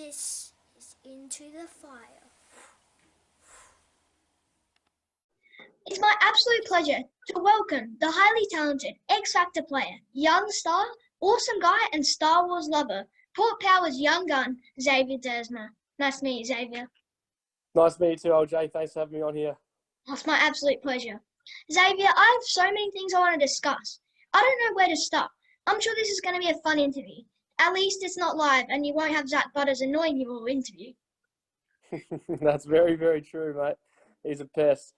This is Into the Fire. It's my absolute pleasure to welcome the highly talented X Factor player, young star, awesome guy, and Star Wars lover, Port Power's young gun, Xavier Duursma. Nice to meet you, Xavier. Nice to meet you too, LJ. Thanks for having me on here. It's my absolute pleasure. Xavier, I have so many things I want to discuss. I don't know where to start. I'm sure this is going to be a fun interview. At least it's not live and you won't have Zach Butters annoying you all interview. That's very, very true, mate. He's a pest.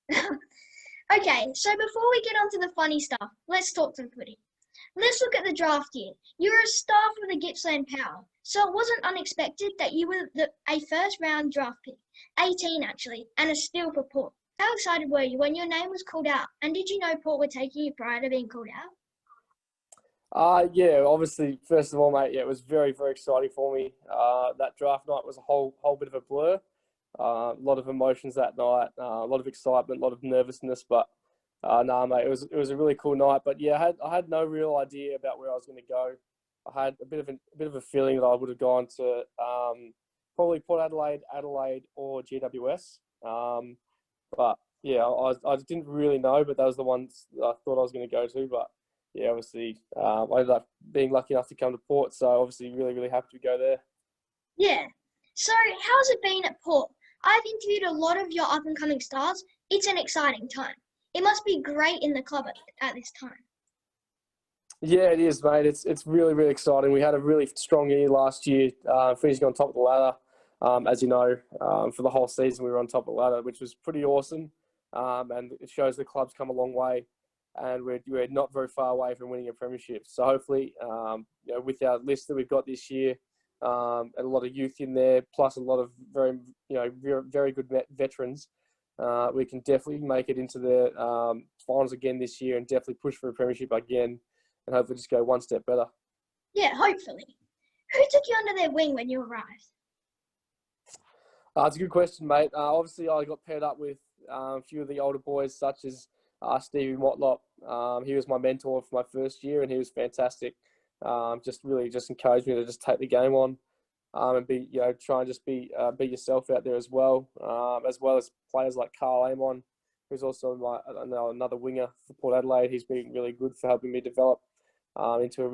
Okay, so before we get on to the funny stuff, let's talk some footy. Let's look at the draft year. You were a star for the Gippsland Power, so it wasn't unexpected that you were a first-round draft pick, 18 actually, and a steal for Port. How excited were you when your name was called out, and did you know Port were taking you prior to being called out? Yeah, obviously, first of all, mate, yeah, it was very, very exciting for me. That draft night was a whole bit of a blur. A lot of emotions that night, a lot of excitement, a lot of nervousness, but mate, it was a really cool night. But yeah, I had no real idea about where I was going to go. I had a bit of a feeling that I would have gone to probably Port Adelaide, or GWS. But yeah, I didn't really know, but that was the ones that I thought I was going to go to. But yeah, obviously, I ended up being lucky enough to come to Port, so obviously really, really happy to go there. Yeah. So how's it been at Port? I've interviewed a lot of your up-and-coming stars. It's an exciting time. It must be great in the club at this time. Yeah, it is, mate. It's really, really exciting. We had a really strong year last year, finishing on top of the ladder. As you know, for the whole season, we were on top of the ladder, which was pretty awesome. And it shows the club's come a long way. And we're not very far away from winning a premiership. So hopefully, with our list that we've got this year, and a lot of youth in there, plus a lot of very, very good veterans, we can definitely make it into the finals again this year and definitely push for a premiership again, and hopefully just go one step better. Yeah, hopefully. Who took you under their wing when you arrived? It's a good question, mate. Obviously, I got paired up with a few of the older boys, such as Stevie Motlop. He was my mentor for my first year, and he was fantastic. Just encouraged me to just take the game on, and try and just be yourself out there as well as players like Carl Amon, who's also another winger for Port Adelaide. He's been really good for helping me develop into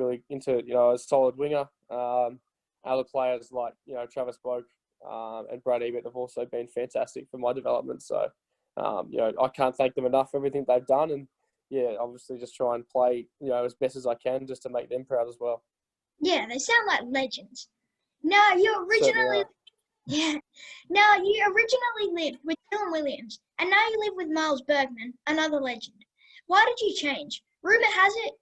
a solid winger. Other players like Travis Boak and Brad Ebert have also been fantastic for my development. So I can't thank them enough for everything they've done, and yeah, obviously just try and play as best as I can just to make them proud as well. Yeah, they sound like legends. Now you originally lived with Dylan Williams, and now you live with Miles Bergman, another legend. Why did you change? Rumor has it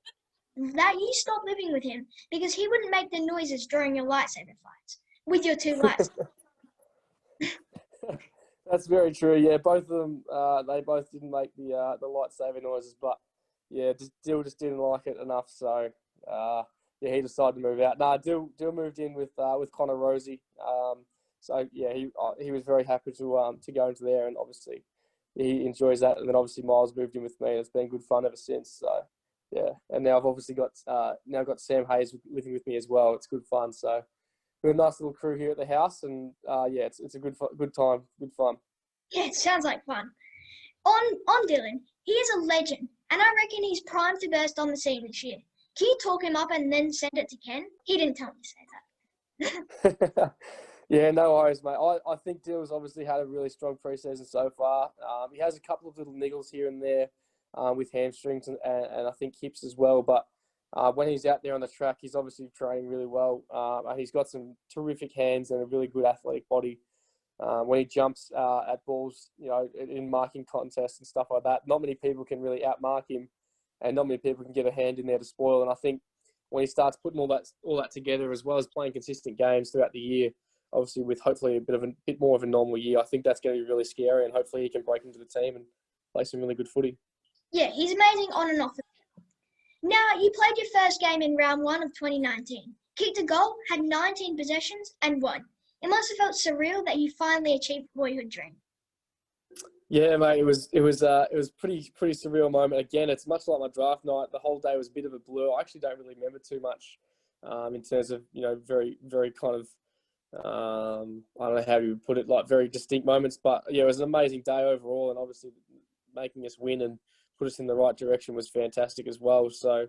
that you stopped living with him because he wouldn't make the noises during your lightsaber fights with your two lights. That's very true. Yeah, both of them, they both didn't make the lightsaber noises, but yeah, Dill just didn't like it enough. So yeah, he decided to move out. Dill moved in with Connor Rosie. So yeah, he was very happy to go into there, and obviously he enjoys that. And then obviously Miles moved in with me. It's been good fun ever since. So yeah, and now I've obviously got Sam Hayes living with me as well. It's good fun. So we're a nice little crew here at the house, and yeah, it's a good time, good fun. Yeah, it sounds like fun. On Dylan, he is a legend, and I reckon he's primed to burst on the scene this year. Can you talk him up and then send it to Ken? He didn't tell me to say that. Yeah, no worries, mate. I think Dill's obviously had a really strong preseason so far. He has a couple of little niggles here and there with hamstrings and I think hips as well. But when he's out there on the track, he's obviously training really well. And he's got some terrific hands and a really good athletic body. When he jumps at balls, in marking contests and stuff like that, not many people can really outmark him, and not many people can get a hand in there to spoil. And I think when he starts putting all that together, as well as playing consistent games throughout the year, obviously with hopefully a bit more of a normal year, I think that's going to be really scary, and hopefully he can break into the team and play some really good footy. Yeah, he's amazing on and off the field. Now, you played your first game in round 1 of 2019. Kicked a goal, had 19 possessions, and won. It must have felt surreal that you finally achieved a boyhood dream. Yeah, mate, it was pretty surreal moment. Again, it's much like my draft night. The whole day was a bit of a blur. I actually don't really remember too much in terms of very, very kind of I don't know how you would put it, like very distinct moments. But yeah, it was an amazing day overall, and obviously making us win and put us in the right direction was fantastic as well. So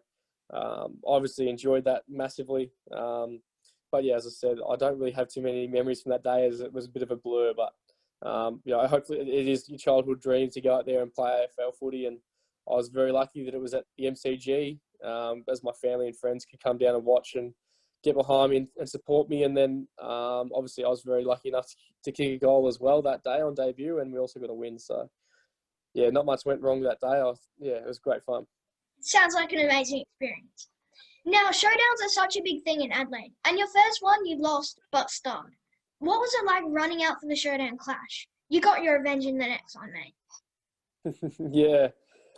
obviously enjoyed that massively. But yeah, as I said, I don't really have too many memories from that day, as it was a bit of a blur. But hopefully it is your childhood dream to go out there and play AFL footy, and I was very lucky that it was at the MCG, as my family and friends could come down and watch and get behind me and support me. And then obviously I was very lucky enough to kick a goal as well that day on debut, and we also got a win. So yeah, not much went wrong that day. It was great fun. Sounds like an amazing experience. Now, showdowns are such a big thing in Adelaide, and your first one you lost but starred. What was it like running out for the showdown clash? You got your revenge in the next one, mate. Yeah,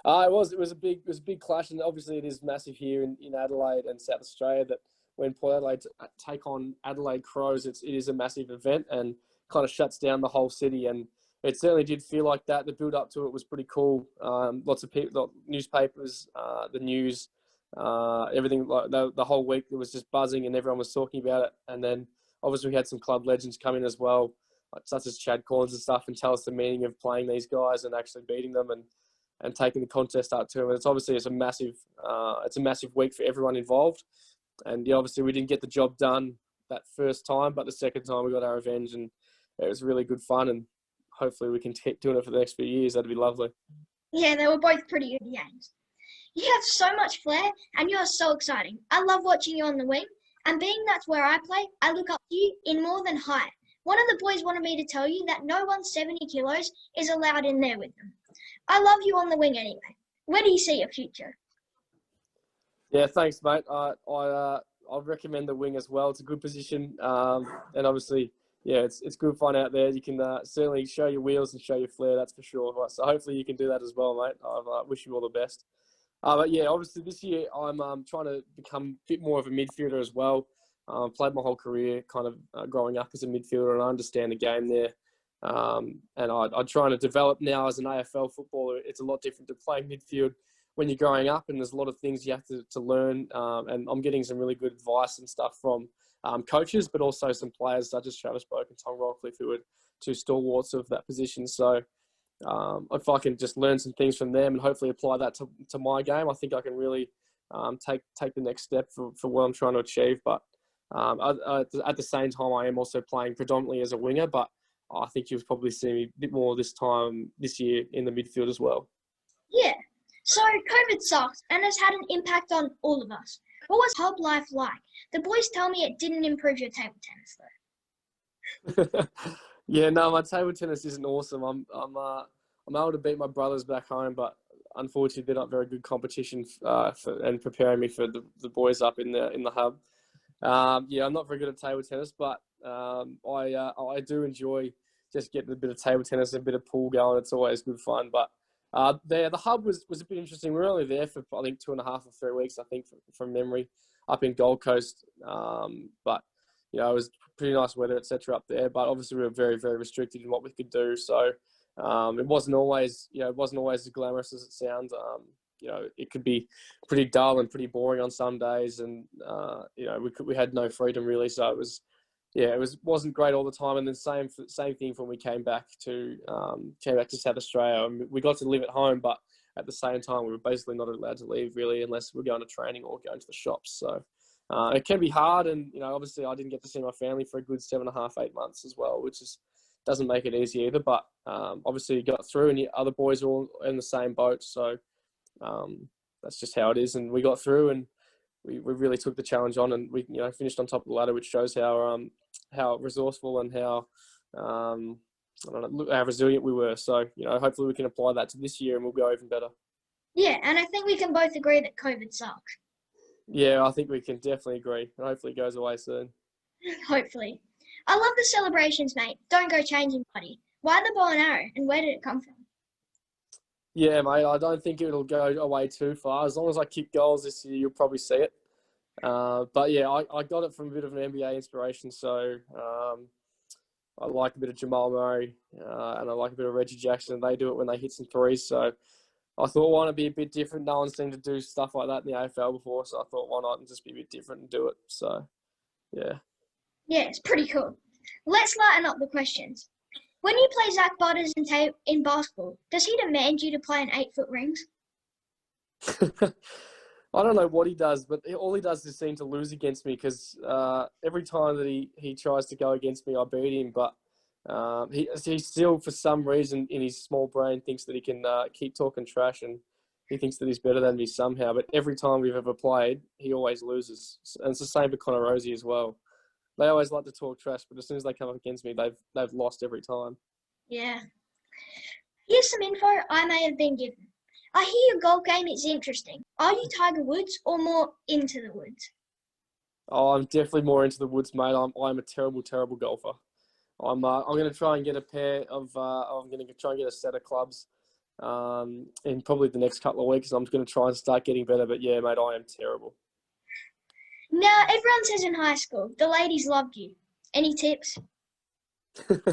it was a big clash, and obviously it is massive here in Adelaide and South Australia. That when Port Adelaide take on Adelaide Crows, it is a massive event and kind of shuts down the whole city. And it certainly did feel like that. The build up to it was pretty cool. Lots of people, newspapers, the news, everything, like the whole week it was just buzzing and everyone was talking about it. And then obviously we had some club legends come in as well, such as Chad Collins and stuff, and tell us the meaning of playing these guys and actually beating them and taking the contest up to them. And it's a massive week for everyone involved. And yeah, obviously we didn't get the job done that first time, but the second time we got our revenge, and it was really good fun. And hopefully we can keep doing it for the next few years. That'd be lovely. Yeah, they were both pretty good games. You have so much flair, and you are so exciting. I love watching you on the wing, and being that's where I play, I look up to you in more than height. One of the boys wanted me to tell you that no one 70 kilos is allowed in there with them. I love you on the wing anyway. Where do you see your future? Yeah, thanks, mate. I recommend the wing as well. It's a good position, and obviously, yeah, it's good fun out there. You can certainly show your wheels and show your flair. That's for sure. So hopefully you can do that as well, mate. I wish you all the best. But yeah, obviously this year I'm trying to become a bit more of a midfielder as well. Played my whole career kind of growing up as a midfielder, and I understand the game there. And I'm trying to develop now as an AFL footballer. It's a lot different to playing midfield when you're growing up, and there's a lot of things you have to learn. And I'm getting some really good advice and stuff from coaches, but also some players such as Travis Boak and Tom Rockcliffe, who are two stalwarts of that position. So if I can just learn some things from them and hopefully apply that to my game, I think I can really take the next step for what I'm trying to achieve. But at the same time, I am also playing predominantly as a winger, but I think you'll probably see me a bit more this year in the midfield as well. Yeah. So COVID sucks and has had an impact on all of us. What was hub life like? The boys tell me it didn't improve your table tennis though. Yeah, no, my table tennis isn't awesome. I'm able to beat my brothers back home, but unfortunately they're not very good competition and preparing me for the boys up in the hub. Yeah, I'm not very good at table tennis, but I do enjoy just getting a bit of table tennis and a bit of pool going. It's always good fun. But the hub was a bit interesting. We were only there for I think 2.5 or 3 weeks, I think from memory, up in Gold Coast. But it was pretty nice weather, etc. up there. But obviously we were very, very restricted in what we could do. So it wasn't always as glamorous as it sounds. It could be pretty dull and pretty boring on some days, and we had no freedom really. So it wasn't great all the time. And then same thing when we came back to South Australia. We got to live at home, but at the same time we were basically not allowed to leave really unless we were going to training or going to the shops. So it can be hard, and obviously I didn't get to see my family for a good 7.5, 8 months as well, which doesn't make it easy either. But obviously you got through, and the other boys are all in the same boat. So that's just how it is, and we got through, and we really took the challenge on, and we finished on top of the ladder, which shows how resourceful and how how resilient we were. So hopefully we can apply that to this year, and we'll go even better. Yeah, and I think we can both agree that COVID sucks. Yeah, I think we can definitely agree, and hopefully it goes away soon. Hopefully. I love the celebrations, mate. Don't go changing, buddy. Why the bow and arrow, and where did it come from? Yeah, mate, I don't think it'll go away too far. As long as I kick goals this year, you'll probably see it. But yeah, I got it from a bit of an NBA inspiration. So I like a bit of Jamal Murray, and I like a bit of Reggie Jackson. They do it when they hit some threes. So I thought, why not be a bit different? No one's seemed to do stuff like that in the AFL before. So I thought, why not just be a bit different and do it? So, yeah. Yeah, it's pretty cool. Let's lighten up the questions. When you play Zach Butters in basketball, does he demand you to play in 8-foot rings? I don't know what he does, but all he does is seem to lose against me because every time that he tries to go against me, I beat him. But he still, for some reason, in his small brain, thinks that he can keep talking trash, and he thinks that he's better than me somehow. But every time we've ever played, he always loses. And it's the same for Connor Rosie as well. They always like to talk trash, but as soon as they come up against me, they've lost every time. Yeah. Here's some info I may have been given. I hear your golf game is interesting. Are you Tiger Woods or more into the woods? Oh, I'm definitely more into the woods, mate. I'm a terrible, terrible golfer. I'm going to try and get a pair of I'm going to try and get a set of clubs in probably the next couple of weeks. I'm going to try and start getting better. But yeah, mate, I am terrible. Now, everyone says in high school, the ladies loved you. Any tips? I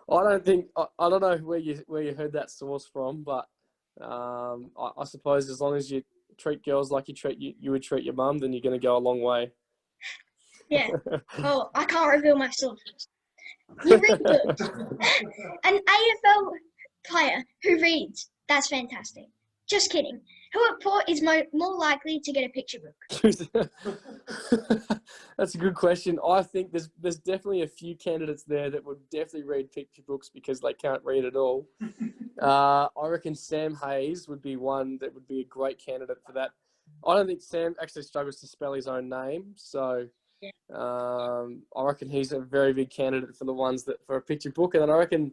don't know where you heard that source from, but I suppose as long as you treat girls like you would treat your mum, then you're going to go a long way. Yeah. Oh, I can't reveal my sources. You read books. An AFL player who reads. That's fantastic. Just kidding. Who at Port is more likely to get a picture book? That's a good question. I think there's definitely a few candidates there that would definitely read picture books because they can't read at all. I reckon Sam Hayes would be one that would be a great candidate for that. I don't think Sam actually struggles to spell his own name, so I reckon he's a very big candidate for the ones that for a picture book. And then I reckon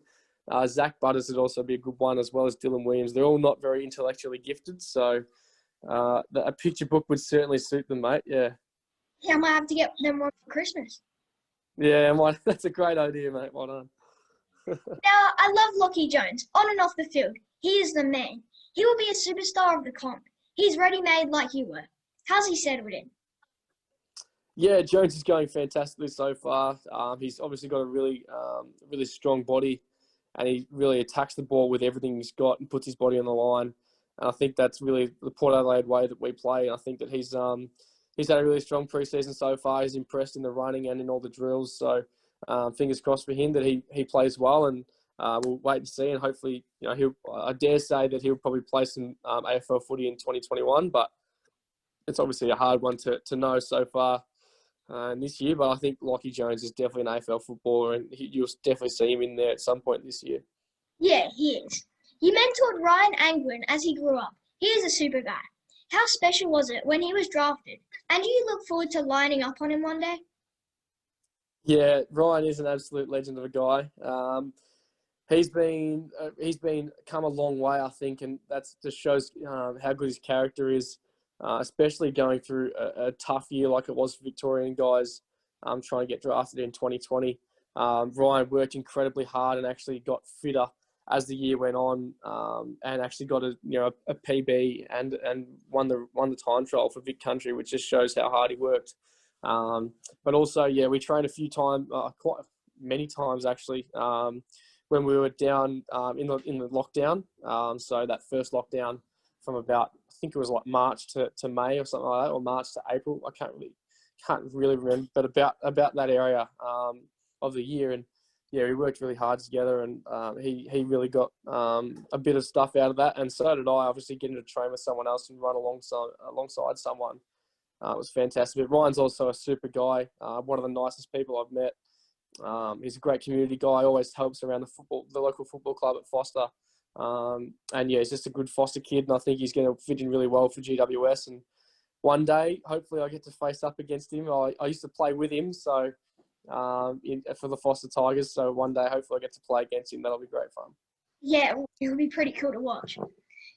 Zach Butters would also be a good one, as well as Dylan Williams. They're all not very intellectually gifted, so a picture book would certainly suit them, mate. Yeah. Yeah, I might have to get them one for Christmas. Yeah, that's a great idea, mate. Well done. Now, I love Lockheed Jones, on and off the field. He is the man. He will be a superstar of the comp. He's ready-made like you were. How's he settled in? Yeah, Jones is going fantastically so far. He's obviously got a really strong body, and he really attacks the ball with everything he's got and puts his body on the line. And I think that's really the Port Adelaide way that we play. And I think that he's had a really strong preseason so far. He's impressed in the running and in all the drills. So fingers crossed for him that he plays well, and we'll wait and see. And hopefully, I dare say that he'll probably play some AFL footy in 2021, but it's obviously a hard one to know so far this year. But I think Lockheed Jones is definitely an AFL footballer, and you'll definitely see him in there at some point this year. Yeah, he is. You mentored Ryan Anguin as he grew up. He is a super guy. How special was it when he was drafted? And do you look forward to lining up on him one day? Yeah, Ryan is an absolute legend of a guy. He's come a long way, I think, and that just shows how good his character is, especially going through a tough year like it was for Victorian guys trying to get drafted in 2020. Ryan worked incredibly hard and actually got fitter as the year went on, and actually got a PB and won the time trial for Vic Country, which just shows how hard he worked. But also, we trained a few times, quite many times actually, when we were down in the lockdown. So that first lockdown from about, I think it was like March to May or something like that, or March to April. I can't really remember, but about that area of the year. And we worked really hard together, and he really got a bit of stuff out of that, and so did I. Obviously, getting to train with someone else and run alongside someone was fantastic. But Ryan's also a super guy, one of the nicest people I've met. He's a great community guy, always helps around the local football club at Foster. And he's just a good Foster kid, and I think he's going to fit in really well for GWS. And one day, hopefully, I get to face up against him. I used to play with him, so for the Foster Tigers. So one day, hopefully, I get to play against him. That'll be great fun. Yeah, it'll be pretty cool to watch.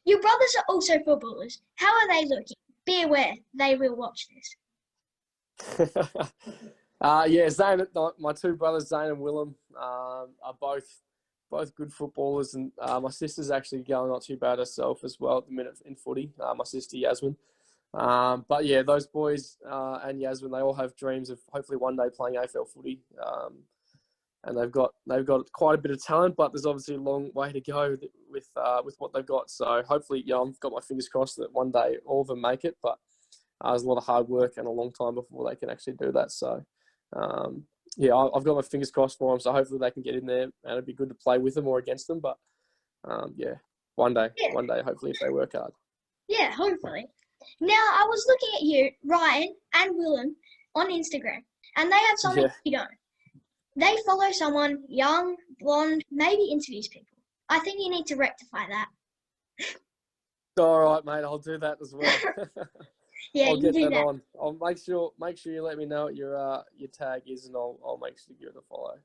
Your brothers are also footballers. How are they looking? Be aware, they will watch this. Zane, my two brothers, Zane and Willem, are both good footballers, and my sister's actually going not too bad herself as well at the minute in footy. My sister Yasmin, but those boys and Yasmin, they all have dreams of hopefully one day playing AFL footy, and they've got quite a bit of talent, but there's obviously a long way to go with what they've got. So hopefully, I've got my fingers crossed that one day all of them make it, but there's a lot of hard work and a long time before they can actually do that. So. yeah, I've got my fingers crossed for them. So hopefully they can get in there, and it'd be good to play with them or against them. But yeah, one day, hopefully if they work hard. Yeah, hopefully. Now, I was looking at you, Ryan and Willem, on Instagram, and they have something Yeah. you don't. They follow someone young, blonde, maybe interviews people. I think you need to rectify that. All right, mate. I'll do that as well. Yeah, I'll you get do that that. on. I'll make sure you let me know what your tag is, and I'll make sure you give it a follow.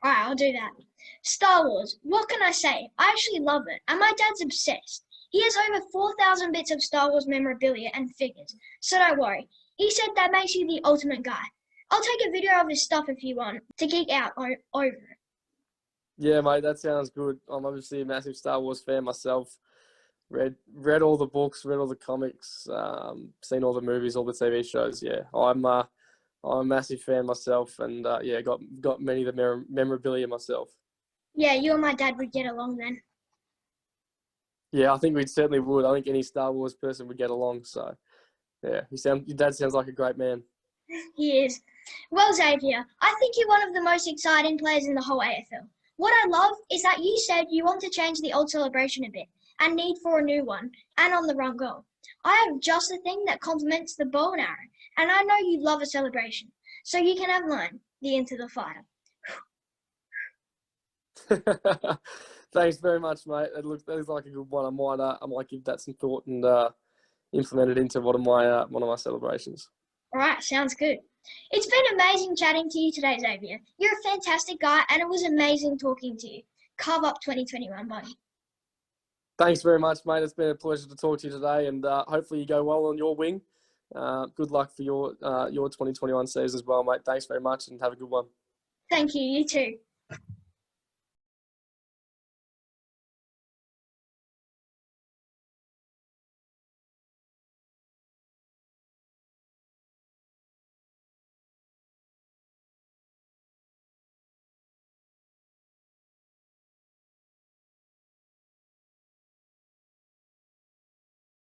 Alright, I'll do that. Star Wars, what can I say? I actually love it, and my dad's obsessed. He has over 4,000 bits of Star Wars memorabilia and figures, so don't worry. He said that makes you the ultimate guy. I'll take a video of his stuff if you want to geek out over it. Yeah, mate, that sounds good. I'm obviously a massive Star Wars fan myself. Read all the books, read all the comics, seen all the movies, all the TV shows. Yeah, I'm a massive fan myself, and yeah, got many of the memorabilia myself. Yeah, you and my dad would get along then. Yeah, I think we certainly would. I think any Star Wars person would get along. So, yeah, your dad sounds like a great man. He is. Well, Xavier, I think you're one of the most exciting players in the whole AFL. What I love is that you said you want to change the old celebration a bit and need for a new one and on the run goal. I have just the thing that complements the bow and arrow, and I know you love a celebration, so you can have mine, the Into the Fire. Thanks very much, mate. That looks like a good one. I might give that some thought and implement it into one of my celebrations. All right, sounds good. It's been amazing chatting to you today, Xavier. You're a fantastic guy, and it was amazing talking to you. Carve up 2021, buddy. Thanks very much, mate. It's been a pleasure to talk to you today, and hopefully you go well on your wing. Good luck for your 2021 season as well, mate. Thanks very much, and have a good one. Thank you. You too.